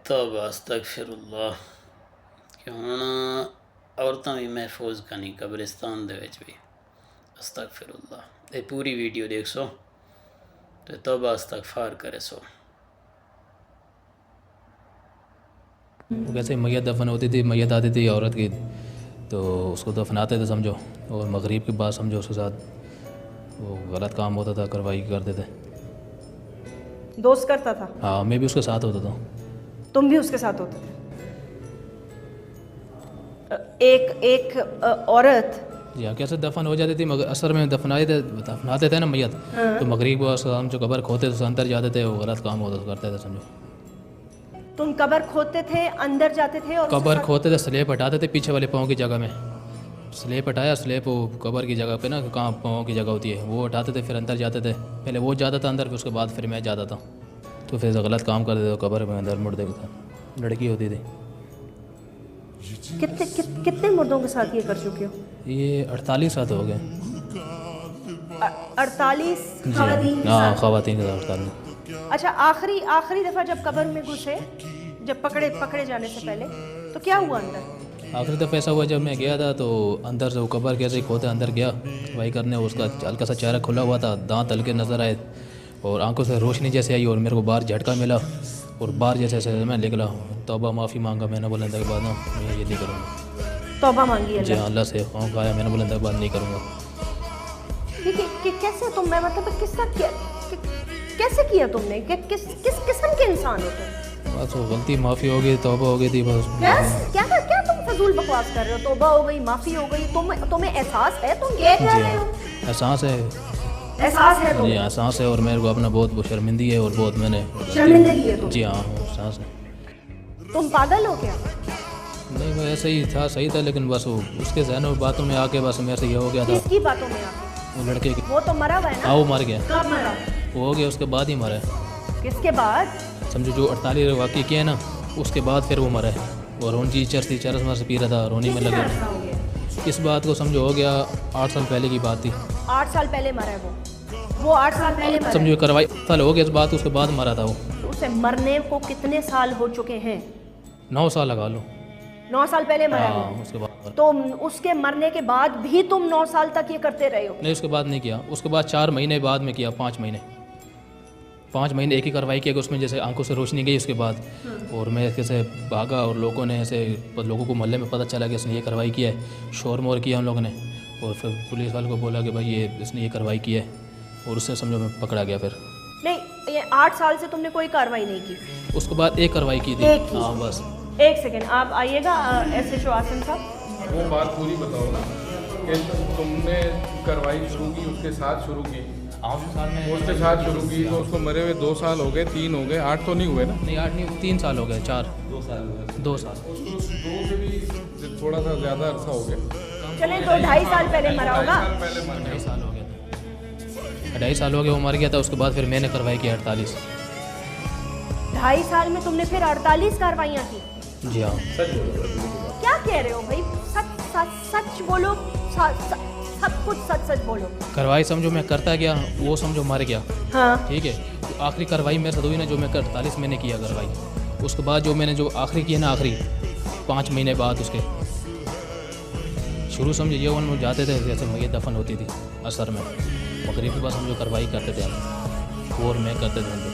तौबा अस्तगफिरुल्लाह कि हुण औरतां भी महफूज कनी कब्रिस्तान दे विच भी अस्तगफिरुल्लाह। ये पूरी वीडियो देख सो तो तौबा इस्तगफार करे सो। वैसे मैयत दफन होती थी, मैयत आती थी औरत की तो उसको दफनाते थे समझो, और मगरिब के बाद समझो उसके साथ वो गलत काम होता था, कार्रवाई करते थे। दोस्त करता था? हाँ, मैं भी उसके साथ होता था। तुम भी उसके साथ होते थे? एक औरत जी हाँ, कैसे दफन हो जाती थी मगर असर में दफनाते थे ना मैयत। हाँ। तो मगरिब को हम जो कब्र खोते थे अंदर जाते थे, वो गलत काम होता करते थे समझो। तुम कब्र खोदते थे, अंदर जाते थे और कब्र खोदते थे, स्लेब हटाते थे पीछे वाले पाँव की जगह में। स्लेब हटाया, स्लेब वो कब्र की जगह पे ना, कहाँ पाँव की जगह होती है, वो हटाते थे, फिर अंदर जाते थे। पहले वो जाता था अंदर, फिर उसके बाद फिर मैं जाता था। तो फिर गलत काम करते थे, कब्र में अंदर मुड़ देता था। लड़की होती थी। कितने मर्दों के साथ ये कर चुके हो? ये 48 साल हो गए। 48 हाँ, ख़वातीन के साथ 48। अच्छा, आखिरी दफा जब कब्र में घुसे, जब पकड़े जाने से पहले, तो क्या हुआ अंदर? आखिरी दफ़ा ऐसा हुआ जब मैं गया था तो अंदर से वो कब्र कैसे ही खोते अंदर गया भाई करने, उसका हल्का सा चेहरा खुला हुआ था, दांत हल्के नज़र आए और आंखों से रोशनी जैसे आई और मेरे को बाहर झटका मिला और बाहर जैसे मैं निकला। तौबा माफ़ी मांगा मैंने, बुलंदा के बाद ना मैं ये नहीं करूँगा। तौबा मांगी जी हाँ, अल्लाह से खौफ आया, मैंने बुलंदा के बाद नहीं करूँगा। कैसे तुम, मैं मतलब कैसे किया तुमने? किस किस्म के इंसान हो तुम? बस वो गलती माफ़ी हो गई, तौबा हो गई थी बस। क्या तुम फजूल बकवास कर रहे हो? तौबा हो गई, माफ़ी हो गई, तुम्हें एहसास है तुम ये कर रहे हो? एहसास है। एहसास है जी हाँ, एहसास है और मेरे को अपना बहुत शर्मिंदगी है और बहुत मैंने शर्मिंदगी है तुम? जी हाँ, एहसास है। तुम पागल हो क्या? नहीं, मैं ऐसे ही था, सही था, लेकिन बस वो उसके जहनों में बातों में आके बस मेरे से ये हो गया था। किसकी बातों में आके? वो लड़के की। वो तो मरा हुआ है ना? हाँ, वो मर गया। कब मरा? वो हो गया उसके बाद ही मरा है। किसके बाद? समझो जो 48 वाक़ई किए ना, उसके बाद फिर वो मरा है। और रोनी चरस से पी रहा था, रोनी में लगा। इस बात को समझो हो गया 8 साल पहले की बात थी। 8 साल पहले मरा है वो 8 साल पहले मरा है। समझो कार्रवाई साल हो गया इस बात, उसके बाद मरा था वो। तो उसे मरने को कितने साल हो चुके हैं? 9 साल लगा लो। 9 साल पहले मरा है हाँ, वो। उसके बाद। तो उसके मरने के बाद भी तुम 9 साल तक ये करते रहे हो? नहीं, उसके बाद नहीं किया। उसके बाद 4 महीने बाद में किया, 5 महीने एक ही कार्रवाई किया कि उसमें जैसे आंखों से रोशनी गई उसके बाद। और मैं कैसे भागा और लोगों ने ऐसे, लोगों को मोहल्ले में पता चला कि इसने ये कार्रवाई किया है, शोर मोर किया उन लोगों ने। और फिर पुलिस वालों को बोला कि भाई ये इसने ये कार्रवाई की है, और उससे समझो मैं पकड़ा गया। फिर नहीं, ये 8 साल से तुमने कोई कार्रवाई नहीं की? उसके बाद एक कार्रवाई की थी। एक की? हाँ बस। एक सेकेंड, आप आइएगा SHO आसिम साहब। वो बात पूरी बताओ ना कि तुमने कार्रवाई शुरू की, उसके साथ शुरू की? उसके साथ शुरू की तो उसको मरे हुए 2 साल हो गए, 3 हो गए, 8 तो नहीं हुए ना? नहीं, 8 नहीं, 3 साल हो गए, 4 2 साल। 2 से भी थोड़ा सा ज़्यादा अर्सा हो गया। चलें, तो 2.5 साल पहले मरा होगा। 2.5 साल हो गया था। 2.5 साल हो गए वो मर गया था। उसके बाद फिर मैंने कार्रवाई की 48। 2.5 साल में तुमने फिर 48 कार्रवाइयाँ की? जी हाँ। क्या कह रहे हो भाई? सच बोलो, सब कुछ सच बोलो। कार्रवाई समझो मैं करता गया, वो समझो मर गया। हाँ, ठीक है। तो आखिरी कार्रवाई मेरे साथ हुई ना, जो मैं 48 मैंने किया कार्रवाई। उसके बाद जो मैंने जो आखिरी किया ना, आखिरी 5 महीने बाद उसके शुरू समझो ये उन जाते थे जैसे मैयत दफन होती थी असर में, मगरिब के बाद समझो कार्रवाई करते थे हम, और मैं करते थे।